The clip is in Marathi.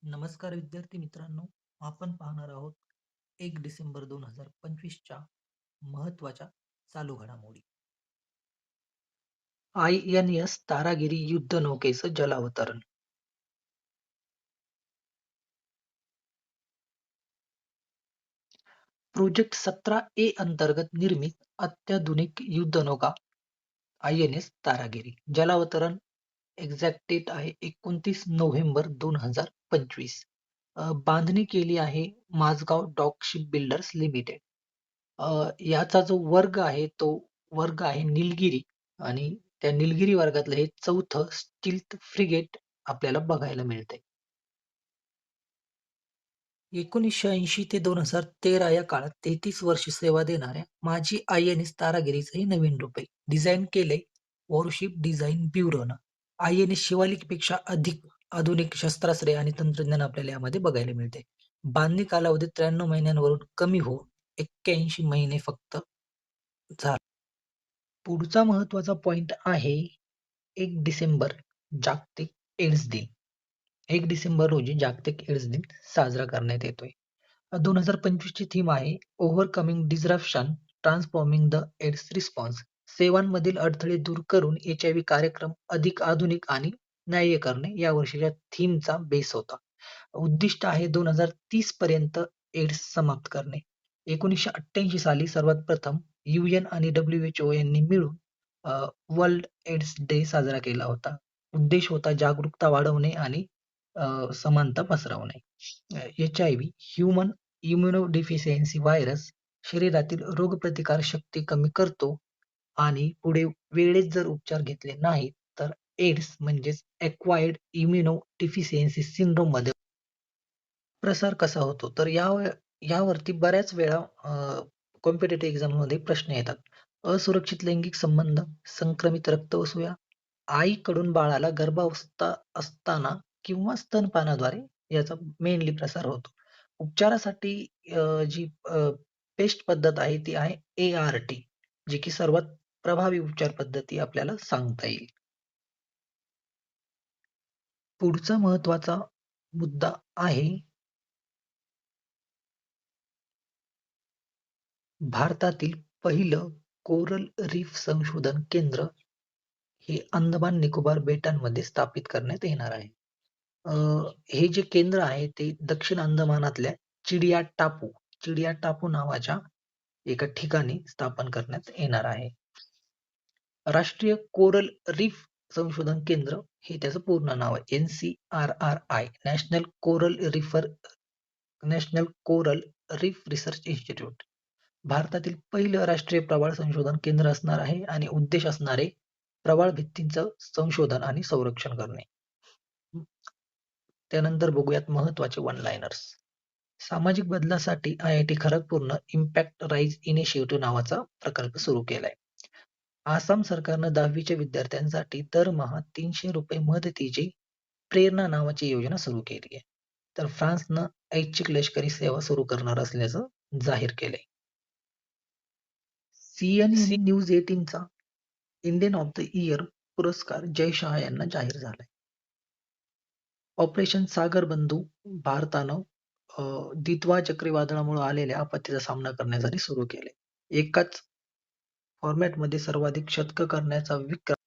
नमस्कार विद्यार्थी मित्रांनो, आपण पाहणार आहोत 1 डिसेंबर 2025च्या महत्त्वाच्या चालू घडामोडी. INS तारागिरी युद्धनौकेचं जलावतरण. प्रोजेक्ट 17A अंतर्गत निर्मित अत्याधुनिक युद्धनौका INS तारागिरी जलावतरण एक्झॅक्ट डेट आहे 29 नोव्हेंबर 2025. बांधणी केली आहे Mazagon Dock Ship Builders Limited. याचा जो वर्ग आहे तो वर्ग आहे निलगिरी आणि त्या निलगिरी वर्गातलं हे चौथं स्टील्थ फ्रिगेट आपल्याला बघायला मिळतंय. 1980 ते 2013 या काळात 33 वर्ष सेवा देणाऱ्या माजी INS तारागिरीचं हे नवीन रूप आहे. डिझाईन केलंय वॉरशिप डिझाईन ब्युरोनं. INS शिवालिकपेक्षा अधिक आधुनिक शस्त्रास्त्रे आणि तंत्रज्ञान आपल्याला यामध्ये बघायला मिळते. बांधणी कालावधी 93 महिन्यांवरून कमी होऊन 81 महिने फक्त झाला. पुढचा महत्वाचा पॉइंट आहे 1 डिसेंबर जागतिक एड्स दिन. 1 डिसेंबर रोजी जागतिक एड्स दिन साजरा करण्यात येतोय. 2025 ची थीम आहे ओव्हरकमिंग disruption transforming the AIDS response. सेवांमधील अडथळे दूर करून HIV कार्यक्रम अधिक आधुनिक आणि न्याय्य करणे या वर्षीच्या थीमचा बेस होता. उद्दिष्ट आहे 2030 पर्यंत एड्स समाप्त करणे. 1988 साली सर्वात प्रथम UN आणि WHO यांनी मिळून वर्ल्ड एड्स डे साजरा केला होता. उद्देश होता जागरूकता वाढवणे आणि समानता पसरवणे. HIV ह्यूमन इम्युनोडेफिशियन्सी व्हायरस शरीरातील रोगप्रतिकार शक्ती कमी करतो आणि पुढे वेळेत जर उपचार घेतले नाहीत तर एड्स म्हणजेच एक्वायर्ड इम्युनोडेफिशियन्सी सिंड्रोम मध्ये प्रसार कसा होतो तर यावरती बऱ्याच वेळा कॉम्पिटेटिव्ह एक्झाम मध्ये प्रश्न येतात. असुरक्षित लैंगिक संबंध, संक्रमित रक्तवसुया, आईकडून बाळाला गर्भावस्था असताना किंवा स्तनपानाद्वारे याचा मेनली प्रसार होतो. उपचारासाठी जी बेस्ट पद्धत आहे ती आहे ART, जी की सर्वात प्रभावी उपचार पद्धती आपल्याला सांगता येईल. पुढचा महत्वाचा मुद्दा आहे भारतातील पहिलं कोरल रीफ संशोधन केंद्र हे अंदमान निकोबार बेटांमध्ये स्थापित करण्यात येणार आहे. हे जे केंद्र आहे ते दक्षिण अंदमानातल्या चिडिया टापू नावाच्या एका ठिकाणी स्थापन करण्यात येणार आहे. राष्ट्रीय कोरल रीफ संशोधन केंद्र हे त्याचं पूर्ण नाव आहे NCRRI, national coral reef research institute. भारतातील पहिलं राष्ट्रीय प्रवाळ संशोधन केंद्र असणार आहे आणि उद्देश असणार आहे प्रवाळ भित्तींचं संशोधन आणि संरक्षण करणे. त्यानंतर बघूयात महत्वाचे वन लायनर्स. सामाजिक बदलासाठी IIT खरगपूरनं इम्पॅक्ट राईज इनिशिएटिव्ह नावाचा प्रकल्प सुरू केलाय. आसाम सरकारनं 10वीच्या विद्यार्थ्यांसाठी दरमहा 300 रुपये मदतीची प्रेरणा नावाची योजना सुरू केली आहे. तर फ्रान्सनं ऐच्छिक लष्करी सेवा सुरू करणार असल्याचं जाहीर केलंय. CNN न्यूज 18चा इंडियन ऑफ द इयर पुरस्कार जय शहा यांना जाहीर झालाय. ऑपरेशन सागर बंधू भारतानं दितवा चक्रीवादळामुळे आलेल्या आपत्तीचा सामना करण्यासाठी सुरू केले. एकाच फॉर्मॅटमध्ये सर्वाधिक शतकं करण्याचा विक्रम